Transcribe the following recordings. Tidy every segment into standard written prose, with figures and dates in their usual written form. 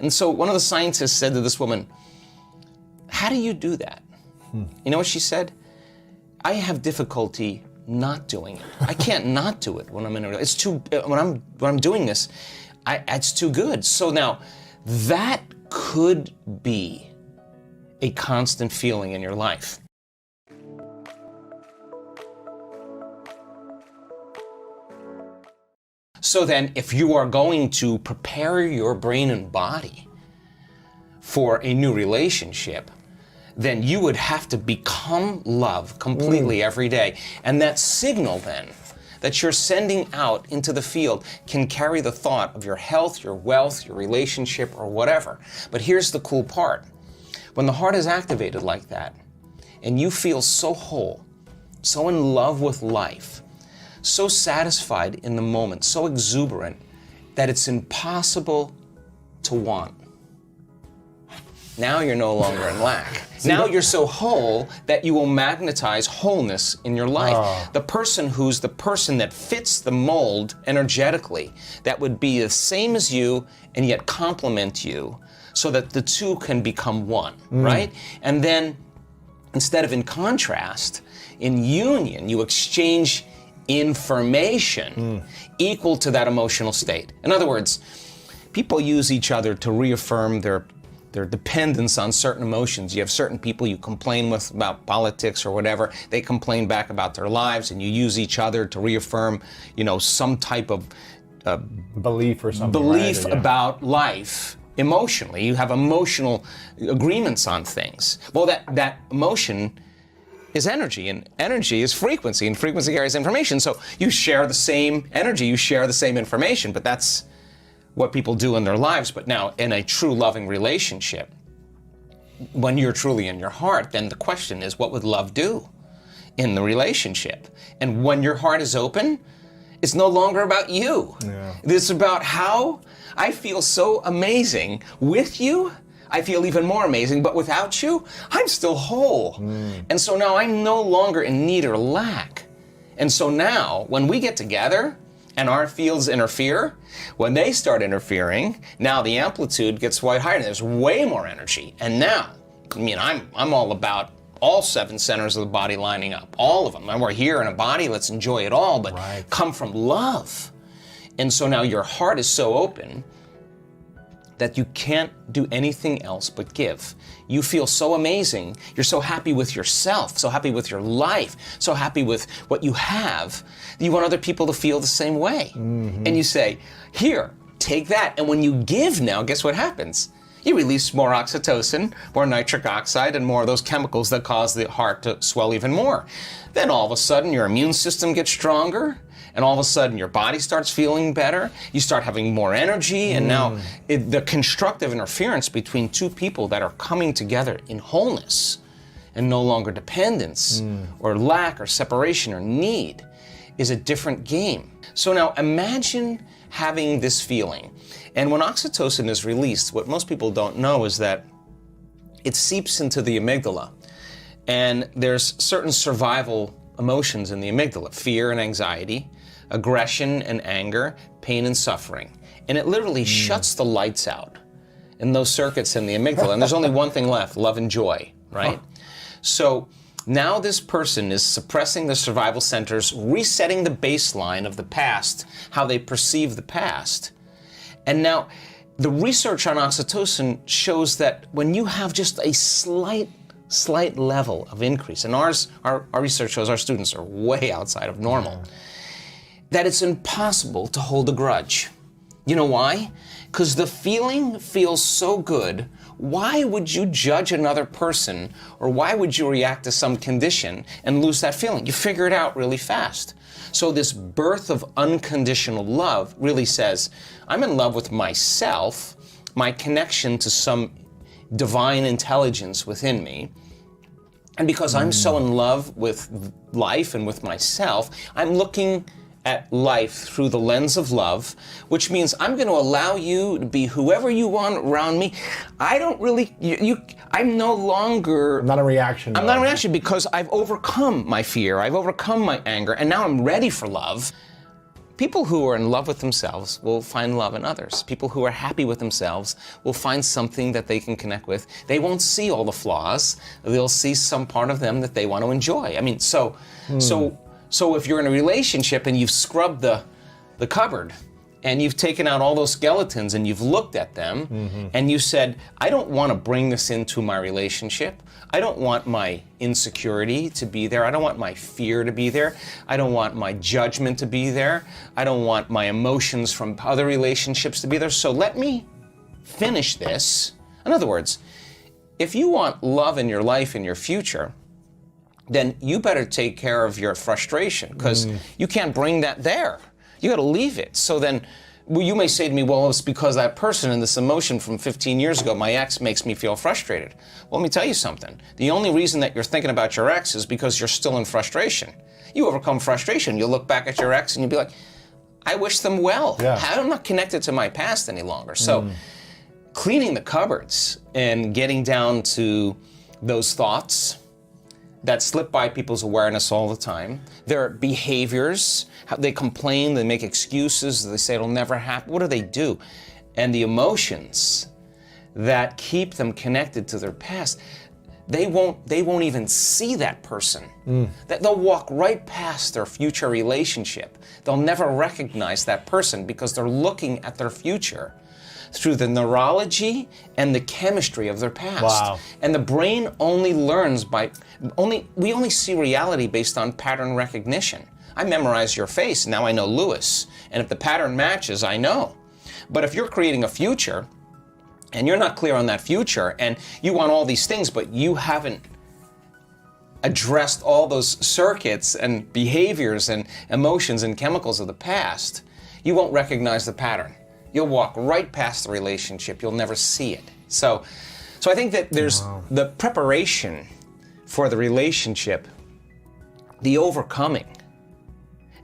And so one of the scientists said to this woman, how do you do that? You know what she said? I have difficulty not doing it. I can't not do it when I'm in a relationship. It's too, when I'm doing this, it's too good. So now, that could be a constant feeling in your life. So then, if you are going to prepare your brain and body for a new relationship, then you would have to become love completely every day. And that signal then that you're sending out into the field can carry the thought of your health, your wealth, your relationship, or whatever. But here's the cool part. When the heart is activated like that, and you feel so whole, so in love with life, so satisfied in the moment, so exuberant, that it's impossible to want. Now you're no longer in lack. Now you're so whole that you will magnetize wholeness in your life. The person who's the person that fits the mold energetically, that would be the same as you and yet complement you, so that the two can become one, right? And then, instead of in contrast, in union, you exchange information equal to that emotional state. In other words, people use each other to reaffirm their dependence on certain emotions. You have certain people you complain with about politics or whatever, they complain back about their lives, and you use each other to reaffirm, you know, some type of belief or something. Belief about life. Emotionally, you have emotional agreements on things. Well, that emotion is energy, and energy is frequency, and frequency carries information. So you share the same energy, you share the same information, but that's what people do in their lives. But now, in a true loving relationship, when you're truly in your heart, then the question is, what would love do in the relationship? And when your heart is open, it's no longer about you. It's about how I feel so amazing with you. I feel even more amazing, but without you, I'm still whole. And so now I'm no longer in need or lack. And so now, when we get together and our fields interfere, when they start interfering, now the amplitude gets way higher and there's way more energy. And now, I mean, I'm all about all 7 centers of the body lining up, all of them. And we're here in a body, let's enjoy it all, but come from love. And so now your heart is so open that you can't do anything else but give. You feel so amazing. You're so happy with yourself, so happy with your life, so happy with what you have. You want other people to feel the same way. And you say, here, take that. And when you give now, guess what happens? You release more oxytocin, more nitric oxide, and more of those chemicals that cause the heart to swell even more. Then all of a sudden, your immune system gets stronger, and all of a sudden your body starts feeling better, you start having more energy, and now the constructive interference between two people that are coming together in wholeness and no longer dependence or lack or separation or need is a different game. So now imagine having this feeling. And when oxytocin is released, what most people don't know is that it seeps into the amygdala. And there's certain survival emotions in the amygdala: fear and anxiety, aggression and anger, pain and suffering. And it literally shuts the lights out in those circuits in the amygdala. And there's only one thing left: love and joy, right? So now this person is suppressing the survival centers, resetting the baseline of the past, how they perceive the past. And now the research on oxytocin shows that when you have just a slight level of increase, and our research shows our students are way outside of normal, that it's impossible to hold a grudge. You know why? Because the feeling feels so good. Why would you judge another person, or why would you react to some condition and lose that feeling? You figure it out really fast. So this birth of unconditional love really says, I'm in love with myself, my connection to some divine intelligence within me. And because I'm so in love with life and with myself, I'm looking at life through the lens of love, which means I'm going to allow you to be whoever you want around me. I don't really, I'm no longer... I'm not a reaction. I'm not a reaction because I've overcome my fear, I've overcome my anger, and now I'm ready for love. people who are in love with themselves will find love in others. People who are happy with themselves will find something that they can connect with. They won't see all the flaws. They'll see some part of them that they want to enjoy. I mean, so if you're in a relationship and you've scrubbed the cupboard, and you've taken out all those skeletons and you've looked at them and you said, I don't want to bring this into my relationship. I don't want my insecurity to be there. I don't want my fear to be there. I don't want my judgment to be there. I don't want my emotions from other relationships to be there. So let me finish this. In other words, if you want love in your life, in your future, then you better take care of your frustration, because you can't bring that there. You got to leave it. So then, well, you may say to me, well, it's because that person and this emotion from 15 years ago, my ex, makes me feel frustrated. Well, let me tell you something. The only reason that you're thinking about your ex is because you're still in frustration. You overcome frustration. You'll look back at your ex and you'll be like, I wish them well. Yeah. I'm not connected to my past any longer. So cleaning the cupboards and getting down to those thoughts that slip by people's awareness all the time, their behaviors, how they complain, they make excuses, they say it'll never happen. What do they do? And the emotions that keep them connected to their past, they won't even see that person. That they'll walk right past their future relationship. They'll never recognize that person because they're looking at their future through the neurology and the chemistry of their past. Wow. And the brain only learns we only see reality based on pattern recognition. I memorize your face, now I know Lewis. And if the pattern matches, I know. But if you're creating a future, and you're not clear on that future, and you want all these things, but you haven't addressed all those circuits and behaviors and emotions and chemicals of the past, you won't recognize the pattern. You'll walk right past the relationship. You'll never see it. So I think that there's the preparation for the relationship, the overcoming,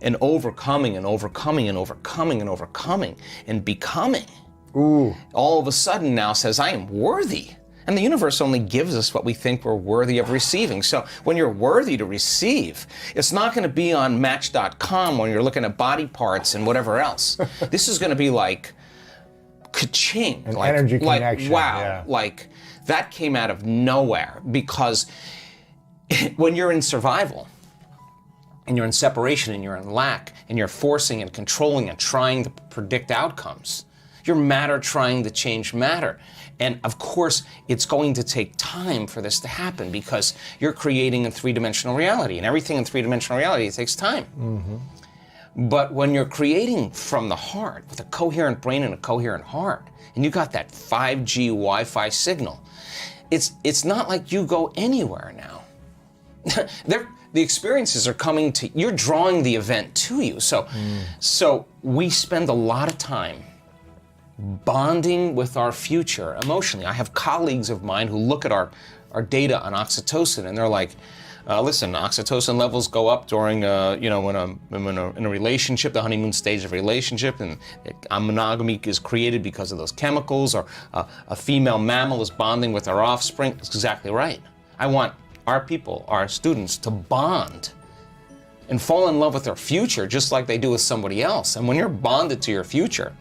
and overcoming and overcoming and overcoming and overcoming and becoming. All of a sudden now says, I am worthy. And the universe only gives us what we think we're worthy of receiving. So when you're worthy to receive, it's not going to be on Match.com when you're looking at body parts and whatever else. This is going to be like ka-ching. An energy connection. Wow. Yeah. Like that came out of nowhere, because when you're in survival and you're in separation and you're in lack and you're forcing and controlling and trying to predict outcomes, you're matter trying to change matter. And of course, it's going to take time for this to happen because you're creating a three-dimensional reality, and everything in three-dimensional reality takes time. But when you're creating from the heart, with a coherent brain and a coherent heart, and you got that 5G Wi-Fi signal, it's not like you go anywhere now. The experiences are coming to, you're drawing the event to you. So we spend a lot of time bonding with our future emotionally. I have colleagues of mine who look at our data on oxytocin, and they're like, listen, oxytocin levels go up during, when in a relationship, the honeymoon stage of a relationship, and monogamy is created because of those chemicals, or a female mammal is bonding with her offspring. That's exactly right. I want our people, our students, to bond and fall in love with their future just like they do with somebody else. And when you're bonded to your future,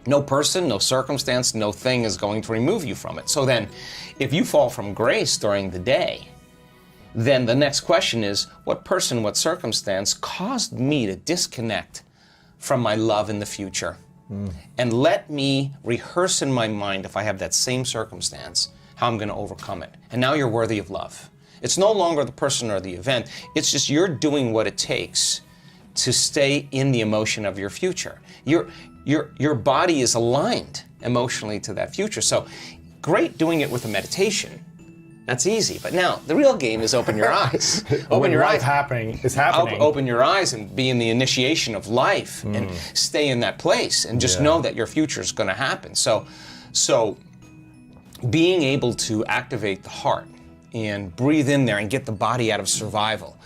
no person, no circumstance, no thing is going to remove you from it. So then, if you fall from grace during the day, then the next question is, what person, what circumstance caused me to disconnect from my love in the future? And let me rehearse in my mind, if I have that same circumstance, how I'm going to overcome it. And now you're worthy of love. It's no longer the person or the event. It's just you're doing what it takes to stay in the emotion of your future. Your body is aligned emotionally to that future. So great doing it with a meditation. That's easy. But now the real game is open your eyes. Open your eyes. It's happening. Open your eyes and be in the initiation of life and stay in that place and just know that your future is going to happen. So being able to activate the heart and breathe in there and get the body out of survival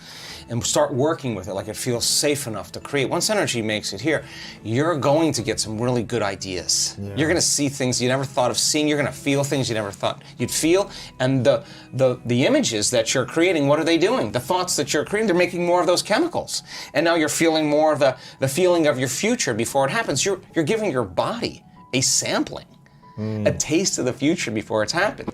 and start working with it like it feels safe enough to create. Once energy makes it here, you're going to get some really good ideas. Yeah. You're going to see things you never thought of seeing. You're going to feel things you never thought you'd feel. And the images that you're creating, what are they doing? The thoughts that you're creating, they're making more of those chemicals. And now you're feeling more of the feeling of your future before it happens. You're giving your body a sampling, a taste of the future before it's happened.